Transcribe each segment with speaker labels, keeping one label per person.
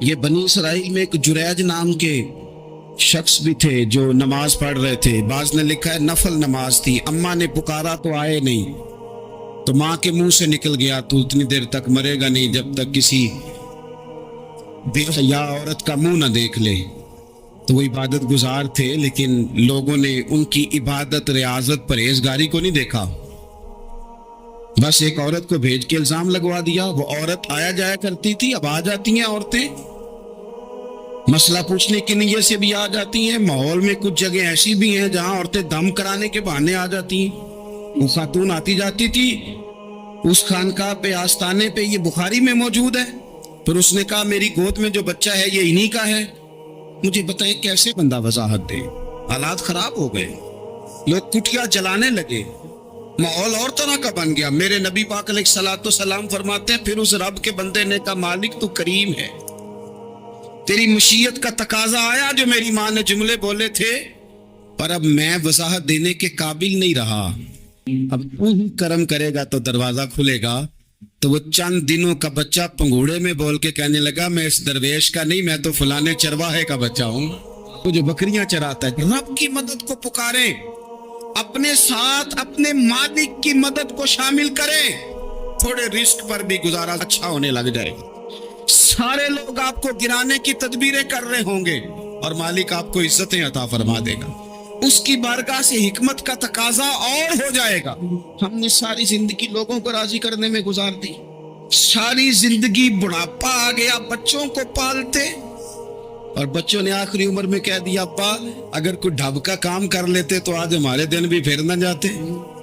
Speaker 1: یہ بنی اسرائیل میں ایک جریج نام کے شخص بھی تھے جو نماز پڑھ رہے تھے. بعض نے لکھا ہے نفل نماز تھی. اماں نے پکارا تو آئے نہیں, تو ماں کے منہ سے نکل گیا تو اتنی دیر تک مرے گا نہیں جب تک کسی بے حیا عورت کا منہ نہ دیکھ لے. تو وہ عبادت گزار تھے, لیکن لوگوں نے ان کی عبادت, ریاضت, پرہیزگاری کو نہیں دیکھا. بس ایک عورت کو بھیج کے الزام لگوا دیا. وہ عورت آیا جایا کرتی تھی, اب آ جاتی ہیں عورتیں, مسئلہ پوچھنے کی نیت سے بھی آ جاتی ہیں. ماحول میں کچھ جگہ ایسی بھی ہیں جہاں عورتیں دم کرانے کے بہانے آ جاتی ہیں. وہ خاتون آتی جاتی تھی اس خانقاہ پہ, آستانے پہ. یہ بخاری میں موجود ہے. پھر اس نے کہا میری گود میں جو بچہ ہے یہ انہی کا ہے. مجھے بتائیں کیسے بندہ وضاحت دے. حالات خراب ہو گئے, لوگ کٹیا جلانے لگے, ماحول اور طرح کا بن گیا. میرے نبی پاک علیہ الصلوۃ والسلام فرماتے ہیں پھر اس رب کے بندے نے کہا مالک تو کریم ہے, تیری مشیت کا تقاضا آیا جو میری ماں نے جملے بولے تھے, پر اب میں وضاحت دینے کے قابل نہیں رہا. اب تو ہی کرم کرے گا تو دروازہ کھلے گا. تو وہ چند دنوں کا بچہ پنگوڑے میں بول کے کہنے لگا میں اس درویش کا نہیں, میں تو فلانے چرواہے کا بچہ ہوں, وہ جو بکریاں چراتا ہے. رب کی مدد کو پکاریں, اپنے ساتھ اپنے مالک کی مدد کو شامل کریں, تھوڑے رزق پر بھی گزارا اچھا ہونے لگ جائے گا. سارے لوگ آپ کو گرانے کی تدبیریں کر رہے ہوں گے اور مالک آپ کو عزتیں عطا فرما دے گا. اس کی بارگاہ سے حکمت کا تقاضا اور ہو جائے گا. ہم نے ساری زندگی لوگوں کو راضی کرنے میں گزار دی, ساری زندگی بڑھاپا آ گیا بچوں کو پالتے, اور بچوں نے آخری عمر میں کہہ دیا ابا اگر کوئی ڈھب کا کام کر لیتے تو آج ہمارے دن بھی پھر نہ جاتے.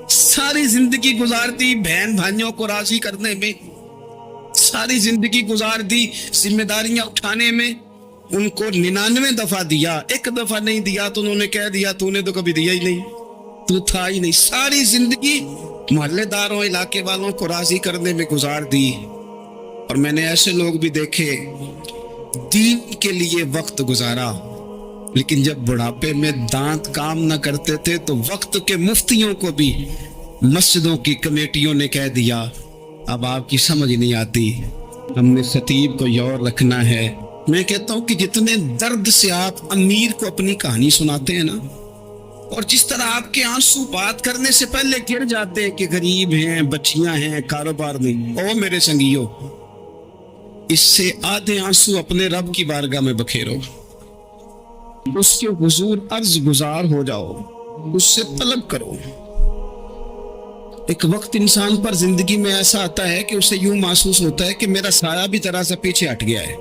Speaker 1: ساری زندگی گزار دی بہن بھائیوں کو راضی کرنے میں, ساری زندگی گزار دی ذمہ داریاں اٹھانے میں. ان کو 99 دفعہ دیا, ایک دفعہ نہیں دیا تو انہوں نے کہہ دیا تو نے تو کبھی دیا ہی نہیں, تو تھا ہی نہیں. ساری زندگی محلے داروں علاقے والوں کو راضی کرنے میں گزار دی. اور میں نے ایسے لوگ بھی دیکھے دین کے لیے وقت گزارا, لیکن جب بڑھاپے میں دانت کام نہ کرتے تھے تو وقت کے مفتیوں کو بھی مسجدوں کی کمیٹیوں نے کہہ دیا اب آپ کی سمجھ نہیں آتی, ہم نے خطیب کو یور رکھنا ہے. میں کہتا ہوں کہ جتنے درد سے آپ امیر کو اپنی کہانی سناتے ہیں نا, اور جس طرح آپ کے آنسو بات کرنے سے پہلے گر جاتے ہیں کہ غریب ہیں, بچیاں ہیں, کاروبار نہیں, او میرے سنگیو, اس سے آدھے آنسو اپنے رب کی بارگاہ میں بکھیرو, اس کے حضور عرض گزار ہو جاؤ, اس سے طلب کرو. ایک وقت انسان پر زندگی میں ایسا آتا ہے کہ اسے یوں محسوس ہوتا ہے کہ میرا سایہ بھی طرح سے پیچھے ہٹ گیا ہے.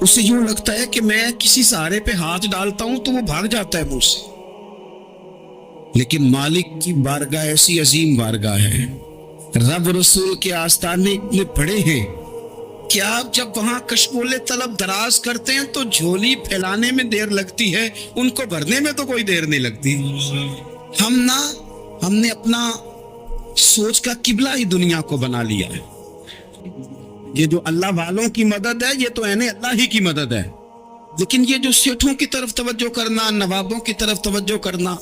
Speaker 1: اسے یوں لگتا ہے کہ میں کسی سہارے پہ ہاتھ ڈالتا ہوں تو وہ بھاگ جاتا ہے مجھ سے. لیکن مالک کی بارگاہ ایسی عظیم بارگاہ ہے, رب رسول کے آستانے اتنے بڑے ہیں کہ آپ جب وہاں کشکول طلب دراز کرتے ہیں تو جھولی پھیلانے میں دیر لگتی ہے, ان کو بھرنے میں تو کوئی دیر نہیں لگتی. ہم نے اپنا سوچ کا قبلہ ہی دنیا کو بنا لیا ہے. یہ جو اللہ والوں کی مدد ہے یہ تو عین اللہ ہی کی مدد ہے, لیکن یہ جو سیٹھوں کی طرف توجہ کرنا, نوابوں کی طرف توجہ کرنا,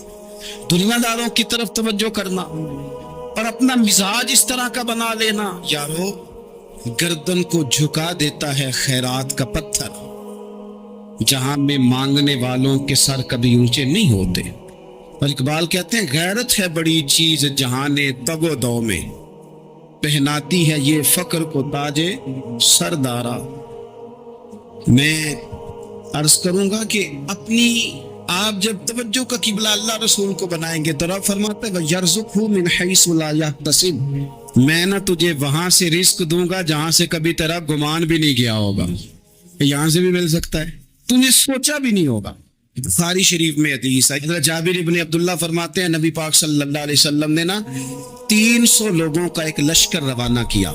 Speaker 1: دنیا داروں کی طرف توجہ کرنا اور اپنا مزاج اس طرح کا بنا لینا, یارو گردن کو جھکا دیتا ہے خیرات کا پتھر, جہاں میں مانگنے والوں کے سر کبھی اونچے نہیں ہوتے. اور اقبال کہتے ہیں غیرت ہے بڑی چیز جہانے تگ و دو میں, پہناتی ہے یہ فقر کو تاج سردارا. میں عرض کروں گا کہ اپنی آپ جب توجہ کا قبلہ اللہ رسول کو بنائیں گے تو رب فرماتا ہے وَيَرْزُقْهُ مِنْ حَيْثُ لَا يَحْتَسِبُ, میں نہ تجھے وہاں سے رزق دوں گا جہاں سے کبھی تیرا گمان بھی نہیں گیا ہوگا. یہاں سے بھی مل سکتا ہے, تو نے سوچا بھی نہیں ہوگا. بخاری شریف میں حدیث ہے, حضرت جابر ابن عبداللہ فرماتے ہیں نبی پاک صلی اللہ علیہ وسلم نے 300 لوگوں کا ایک لشکر روانہ کیا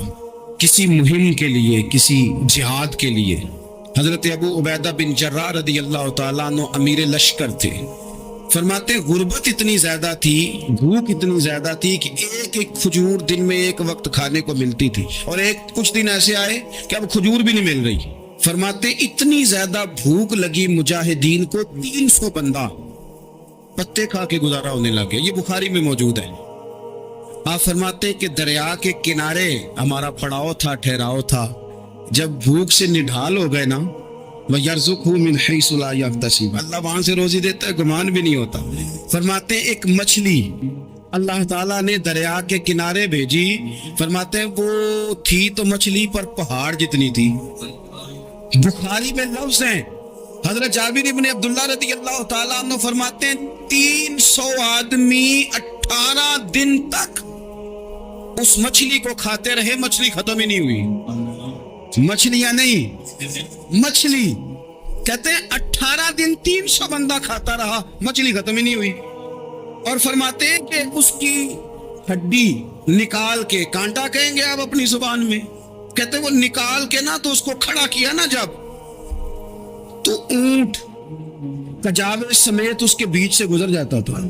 Speaker 1: کسی مہم کے لیے, کسی جہاد کے لیے. حضرت ابو عبیدہ بن جراح رضی اللہ تعالیٰ عنہ امیر لشکر تھے. فرماتے ہیں غربت اتنی زیادہ تھی, بھوک اتنی زیادہ تھی کہ ایک ایک کھجور دن میں ایک وقت کھانے کو ملتی تھی, اور کچھ دن ایسے آئے کہ اب کھجور بھی نہیں مل رہی. فرماتے اتنی زیادہ بھوک لگی مجاہدین کو 300 بندہ پتے کھا کے گزارا ہونے لگے. یہ بخاری میں موجود ہے. آپ فرماتے کہ دریا کے کنارے ہمارا پڑاؤ تھا, ٹھہراؤ تھا, جب بھوک سے نڈھال ہو گئے نا، وَيَرْزُقْهُ مِنْ حَيْثُ لَا يَحْتَسِبُ، اللہ وہاں سے روزی دیتا ہے، گمان بھی نہیں ہوتا۔ فرماتے ہیں ایک مچھلی اللہ تعالیٰ نے دریا کے کنارے بھیجی، فرماتے ہیں وہ تھی تو مچھلی پر پہاڑ جتنی تھی۔ بخاری میں لفظ ہیں، حضرت جابر بن عبداللہ رضی اللہ تعالیٰ عنہ فرماتے ہیں 300 آدمی 18 دن تک اس مچھلی کو کھاتے رہے، مچھلی ختم ہی نہیں ہوئی۔ مچھلیاں نہیں، مچھلی کہتے ہیں 18 دن 300 بندہ کھاتا رہا، مچھلی ختم ہی نہیں ہوئی۔ اور فرماتے ہیں کہ اس کی ہڈی نکال کے، کانٹا کہیں گے آپ اپنی زبان میں، کہتے ہیں وہ نکال کے نا تو اس کو کھڑا کیا نا جب، تو اونٹ کجاوے سمیت اس کے بیچ سے گزر جاتا تھا،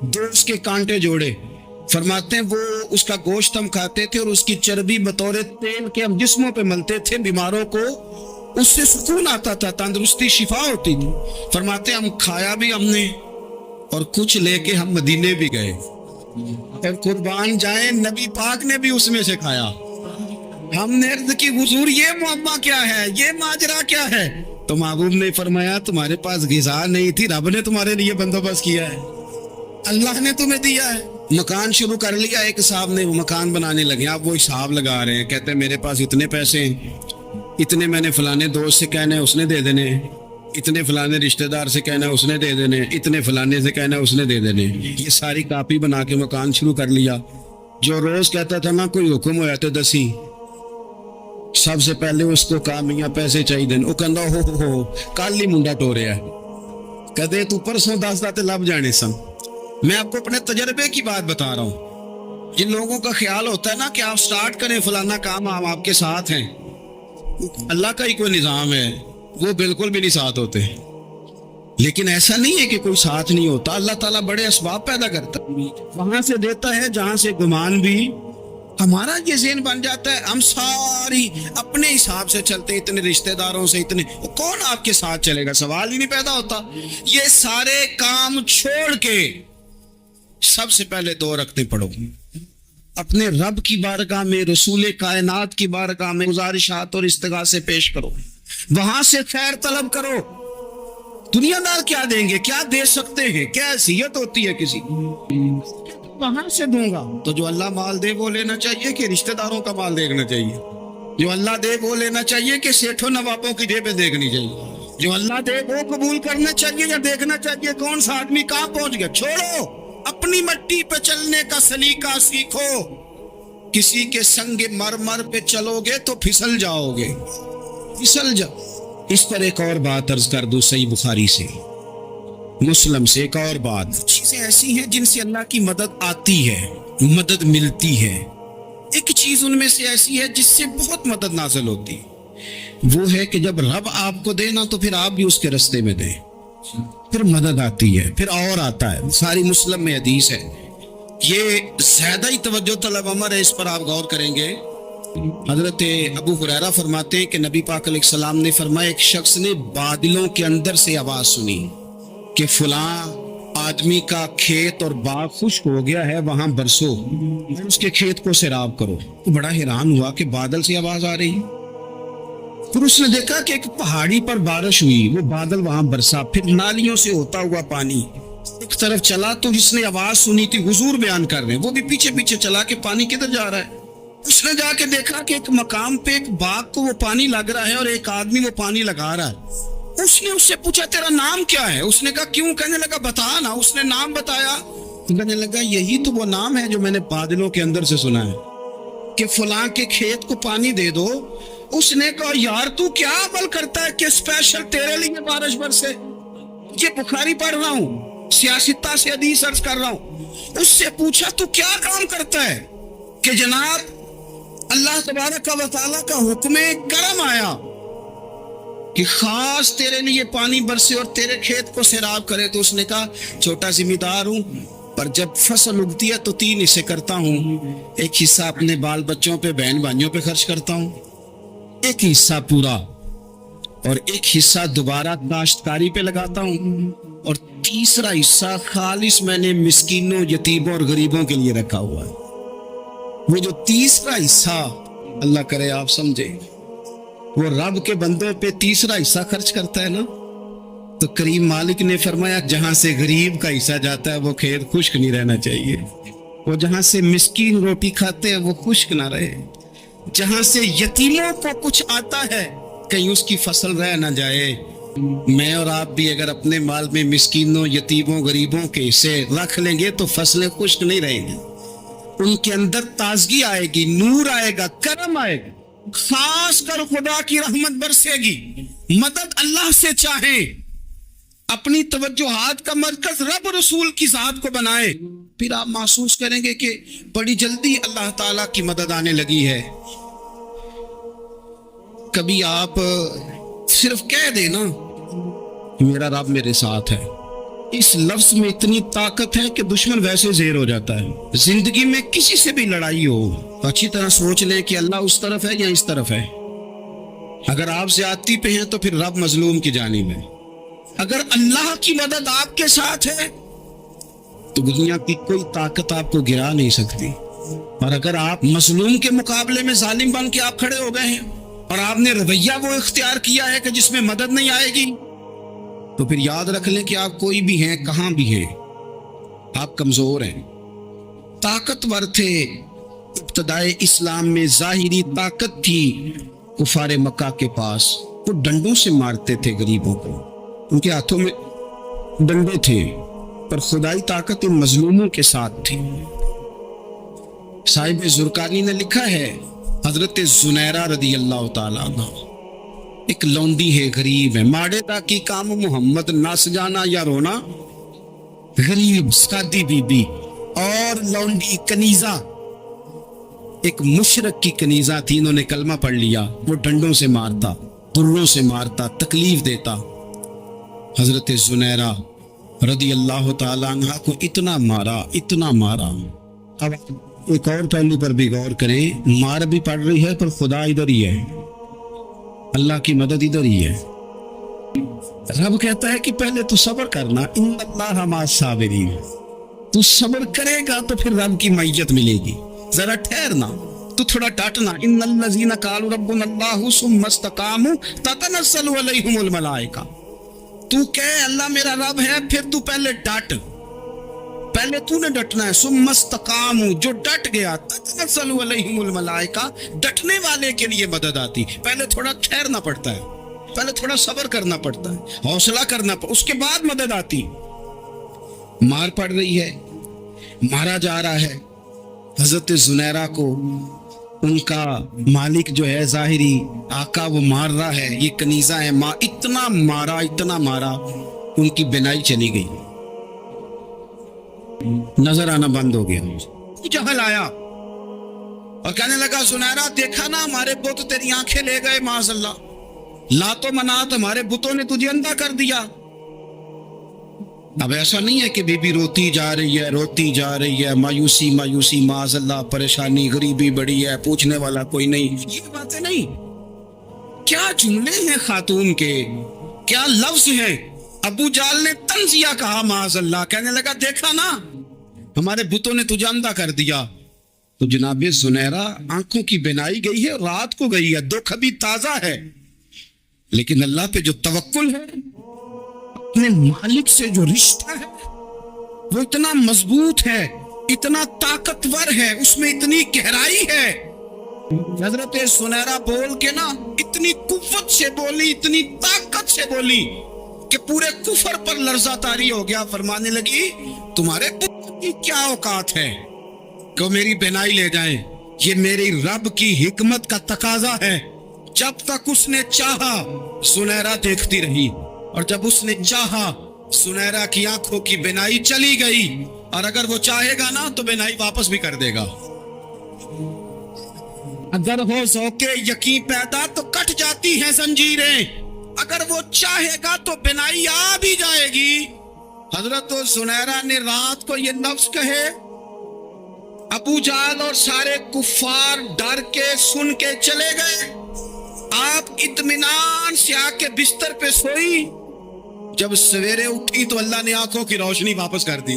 Speaker 1: دو اس کے کانٹے جوڑے۔ فرماتے ہیں وہ اس کا گوشت ہم کھاتے تھے اور اس کی چربی بطور تیل کے ہم جسموں پہ ملتے تھے، بیماروں کو اس سے سکون آتا تھا، تندرستی شفا ہوتی تھی۔ فرماتے ہیں ہم کھایا بھی ہم نے اور کچھ لے کے ہم مدینے بھی گئے، قربان جائیں نبی پاک نے بھی اس میں سے کھایا۔ ہم نے عرض کی حضور یہ معاملہ کیا ہے، یہ ماجرا کیا ہے؟ تو محبوب نے فرمایا تمہارے پاس غذا نہیں تھی، رب نے تمہارے لیے بندوبست کیا ہے، اللہ نے تمہیں دیا ہے۔ مکان شروع کر لیا، ایک صاحب نے وہ مکان بنانے لگے، آپ وہ حساب لگا رہے ہیں، کہتے ہیں میرے پاس اتنے پیسے ہیں، اتنے میں نے فلانے دوست سے کہنا ہے اس نے دے دینے، اتنے فلانے رشتہ دار سے کہنا ہے اس نے دے دینے، اتنے فلانے سے کہنا ہے اس نے دے دینے۔ یہ ساری کاپی بنا کے مکان شروع کر لیا۔ جو روز کہتا تھا نا کوئی حکم ہو جاتے دسی، سب سے پہلے اس کو کہا میاں پیسے چاہیے دن، وہ کہندا ہو کل ہی منڈا ٹوریا ہے، کہتے تو پرسوں 10 داتے لب جانے سن۔ میں آپ کو اپنے تجربے کی بات بتا رہا ہوں۔ جن لوگوں کا خیال ہوتا ہے نا کہ آپ سٹارٹ کریں فلانا کام، ہم آپ کے ساتھ ہیں، اللہ کا ہی کوئی نظام ہے، وہ بالکل بھی نہیں ساتھ ہوتے۔ لیکن ایسا نہیں ہے کہ کوئی ساتھ نہیں ہوتا، اللہ تعالیٰ بڑے اسباب پیدا کرتا ہے، وہاں سے دیتا ہے جہاں سے گمان بھی۔ ہمارا یہ ذہن بن جاتا ہے ہم ساری اپنے حساب سے چلتے، اتنے رشتہ داروں سے، اتنے، کون آپ کے ساتھ چلے گا؟ سوال ہی نہیں پیدا ہوتا۔ یہ سارے کام چھوڑ کے سب سے پہلے 2 رکعتیں پڑھو، اپنے رب کی بارگاہ میں، رسول کائنات کی بارگاہ میں گزارشات اور استغاثے پیش کرو، وہاں سے خیر طلب کرو۔ دنیا دار کیا دیں گے، کیا دے سکتے ہیں، کیا حیثیت ہوتی ہے کسی وہاں سے دوں گا؟ تو جو اللہ مال دے وہ لینا چاہیے کہ رشتہ داروں کا مال دیکھنا چاہیے؟ جو اللہ دے وہ لینا چاہیے کہ سیٹھوں نوابوں کی جیبیں دیکھنی چاہیے؟ جو اللہ دے وہ قبول کرنا چاہیے یا دیکھنا چاہیے کون سا آدمی کہاں پہنچ گیا؟ چھوڑو، اپنی مٹی پہ چلنے کا سلیقہ سیکھو۔ کسی کے سنگ مرمر پہ چلو گے تو پھسل جاؤ گے، پھسل جاؤ۔ اس پر ایک اور بات عرض کر دوں، صحیح بخاری سے، مسلم سے ایک اور بات، چیزیں ایسی ہیں جن سے اللہ کی مدد آتی ہے، مدد ملتی ہے۔ ایک چیز ان میں سے ایسی ہے جس سے بہت مدد نازل ہوتی ہے، وہ ہے کہ جب رب آپ کو دے نا تو پھر آپ بھی اس کے رستے میں دیں، پھر مدد آتی ہے، پھر اور آتا ہے۔ ساری مسلم میں حدیث ہے، یہ زیادہ ہی توجہ طلب امر ہے، اس پر آپ غور کریں گے۔ حضرت ابو ہریرہ فرماتے ہیں کہ نبی پاک علیہ السلام نے فرمایا ایک شخص نے بادلوں کے اندر سے آواز سنی کہ فلاں آدمی کا کھیت اور باغ خشک ہو گیا ہے، وہاں برسو اور اس کے کھیت کو سیراب کرو۔ تو بڑا حیران ہوا کہ بادل سے آواز آ رہی، پھر اس نے دیکھا کہ ایک پہاڑی پر بارش ہوئی، وہ بادل وہاں برسا، پھر نالیوں سے ہوتا ہوا پانی ایک طرف چلا، تو جس نے آواز سنی تھی حضور بیان کر رہے ہیں، وہ بھی پیچھے پیچھے چلا کہ پانی کدھر جا رہا ہے۔ اس نے جا کے دیکھا کہ ایک مقام پہ ایک باغ کو وہ پانی لگ رہا ہے اور ایک آدمی وہ پانی لگا رہا ہے۔ اس نے اس سے پوچھا تیرا نام کیا ہے؟ اس نے کہا کیوں؟ کہنے لگا بتا نا۔ اس نے نام بتایا، کہنے لگا یہی تو وہ نام ہے جو میں نے بادلوں کے اندر سے سنا ہے کہ فلاں کے کھیت کو پانی دے دو۔ اس نے کہا یار تو کیا عمل کرتا ہے کہ اسپیشل تیرے لیے بارش برسے؟ یہ بخاری پڑھ رہا ہوں، سیاستہ سے حدیث عرض کر رہا ہوں۔ اس سے پوچھا تو کیا کام کرتا ہے کہ جناب اللہ تبارک و تعالیٰ کا حکم کرم آیا کہ خاص تیرے لیے پانی برسے اور تیرے کھیت کو سیراب کرے؟ تو اس نے کہا چھوٹا ذمہ دار ہوں، پر جب فصل اگتی ہے تو 3 حصے کرتا ہوں، ایک حصہ اپنے بال بچوں پہ، بہن بھائیوں پہ خرچ کرتا ہوں، ایک حصہ پورا، اور ایک حصہ دوبارہ کاشتکاری پہ لگاتا ہوں، اور تیسرا حصہ خالص میں نے مسکینوں، یتیموں اور غریبوں کے لیے رکھا ہوا ہے۔ وہ جو تیسرا حصہ، اللہ کرے آپ سمجھے، وہ رب کے بندوں پہ تیسرا حصہ خرچ کرتا ہے نا، تو کریم مالک نے فرمایا جہاں سے غریب کا حصہ جاتا ہے وہ کھیت خشک نہیں رہنا چاہیے، وہ جہاں سے مسکین روٹی کھاتے ہیں وہ خشک نہ رہے، جہاں سے یتیموں کو کچھ آتا ہے کہیں اس کی فصل رہ نہ جائے۔ میں اور آپ بھی اگر اپنے مال میں مسکینوں، یتیموں، غریبوں کے حصے رکھ لیں گے تو فصلیں خشک نہیں رہیں گی، ان کے اندر تازگی آئے گی، نور آئے گا، کرم آئے گا، خاص کر خدا کی رحمت برسے گی۔ مدد اللہ سے چاہیں، اپنی توجہات کا مرکز رب رسول کی ذات کو بنائے، پھر آپ محسوس کریں گے کہ بڑی جلدی اللہ تعالیٰ کی مدد آنے لگی ہے۔ کبھی آپ صرف کہہ دیں نا میرا رب میرے ساتھ ہے، اس لفظ میں اتنی طاقت ہے کہ دشمن ویسے زیر ہو جاتا ہے۔ زندگی میں کسی سے بھی لڑائی ہو تو اچھی طرح سوچ لیں کہ اللہ اس طرف ہے یا اس طرف ہے۔ اگر آپ زیادتی پہ ہیں تو پھر رب مظلوم کی جانب ہے۔ اگر اللہ کی مدد آپ کے ساتھ ہے تو دنیا کی کوئی طاقت آپ کو گرا نہیں سکتی، اور اگر آپ مظلوم کے مقابلے میں ظالم بن کے آپ کھڑے ہو گئے ہیں اور آپ نے رویہ وہ اختیار کیا ہے کہ جس میں مدد نہیں آئے گی، تو پھر یاد رکھ لیں کہ آپ کوئی بھی ہیں، کہاں بھی ہیں، آپ کمزور ہیں۔ طاقتور تھے ابتدائے اسلام میں، ظاہری طاقت تھی کفار مکہ کے پاس، وہ ڈنڈوں سے مارتے تھے غریبوں کو، ان کے ہاتھوں میں ڈنڈے تھے، پر خدائی طاقت ان مظلوموں کے ساتھ تھی۔ صاحب زرقانی نے لکھا ہے حضرت زنیرہ رضی اللہ تعالیٰ عنہ ایک لونڈی ہے، غریب ہے، ماڑے دا کی کام محمد نس جانا یا رونا، غریب سادی بی بی اور لونڈی کنیزہ، ایک مشرک کی کنیزہ تھی، انہوں نے کلمہ پڑھ لیا، وہ ڈنڈوں سے مارتا، دروں سے مارتا، تکلیف دیتا۔ حضرت زنیرہ رضی اللہ تعالیٰ عنہ کو اتنا مارا، اتنا مارا۔ اب ایک اور پہلو پر بھی غور کریں، مار بھی پڑ رہی ہے پر خدا ادھر ہی ہے، اللہ کی مدد ادھر ہی ہے۔ رب کہتا ہے کہ پہلے تو صبر کرنا، ان اللہ مع الصابرین، تو صبر کرے گا تو پھر رب کی معیت ملے گی، ذرا ٹھہرنا، تو تھوڑا ڈانٹنا۔ ان الذین قالوا ربنا اللہ ثم استقاموا تتنزل علیہم الملائکہ، تو کہے اللہ میرا رب ہے، پھر تو پہلے ڈٹ، پہلے تو نے ڈٹنا ہے۔ ثم استقاموا، جو ڈٹ گیا، تتنزل علیہم الملائکہ، ڈٹنے والے کے لیے مدد آتی، پہلے تھوڑا ٹھہرنا پڑتا ہے، پہلے تھوڑا صبر کرنا پڑتا ہے، حوصلہ کرنا پڑتا، اس کے بعد مدد آتی۔ مار پڑ رہی ہے، مارا جا رہا ہے حضرت زنیرہ کو، ان کا مالک جو ہے ظاہری آقا وہ مار رہا ہے، یہ کنیزہ ہے، ماں اتنا مارا، اتنا مارا، ان کی بینائی چلی گئی، نظر آنا بند ہو گیا۔ جہل آیا اور کہنے لگا زنیرہ دیکھا نا ہمارے بت تیری آنکھیں لے گئے، معاذ اللہ، لات و منات ہمارے بتوں نے تجھے اندھا کر دیا۔ اب ایسا نہیں ہے کہ بی بی روتی جا رہی ہے، روتی جا رہی ہے، مایوسی مایوسی، معاذ اللہ، پریشانی، غریبی بڑی ہے، پوچھنے والا کوئی نہیں، یہ باتیں نہیں۔ کیا جملے ہیں خاتون کے، کیا لفظ ہیں۔ ابو جال نے تنزیہ کہا، معاذ اللہ، کہنے لگا دیکھا نا ہمارے بتوں نے تجھے اندھا کر دیا۔ تو جناب زنیرہ آنکھوں کی بینائی گئی ہے، رات کو گئی ہے، دکھ ابھی تازہ ہے، لیکن اللہ پہ جو توکل ہے، اپنے مالک سے جو رشتہ ہے، وہ اتنا مضبوط ہے، اتنا طاقتور ہے، اس میں اتنی گہرائی ہے۔ حضرت زنیرہ بول کے نا اتنی قوت سے بولی، اتنی طاقت سے بولی کہ پورے کفر پر لرزہ طاری ہو گیا۔ فرمانے لگی تمہارے پتر کی کیا اوقات ہے کہ میری بینائی لے جائیں، یہ میری رب کی حکمت کا تقاضا ہے۔ جب تک اس نے چاہا زنیرہ دیکھتی رہی، اور جب اس نے چاہا زنیرہ کی آنکھوں کی بینائی چلی گئی، اور اگر وہ چاہے گا نا تو بینائی واپس بھی کر دے گا۔ اگر ہو ذوق یقین پیدا تو کٹ جاتی ہیں زنجیریں، اگر وہ چاہے گا تو بینائی آ بھی جائے گی۔ حضرت زنیرہ نے رات کو یہ لفظ کہے، ابو جہل اور سارے کفار ڈر کے سن کے چلے گئے، آپ اطمینان سے آ کے بستر پہ سوئی۔ جب سویرے اٹھی تو اللہ نے آنکھوں کی روشنی واپس کر دی،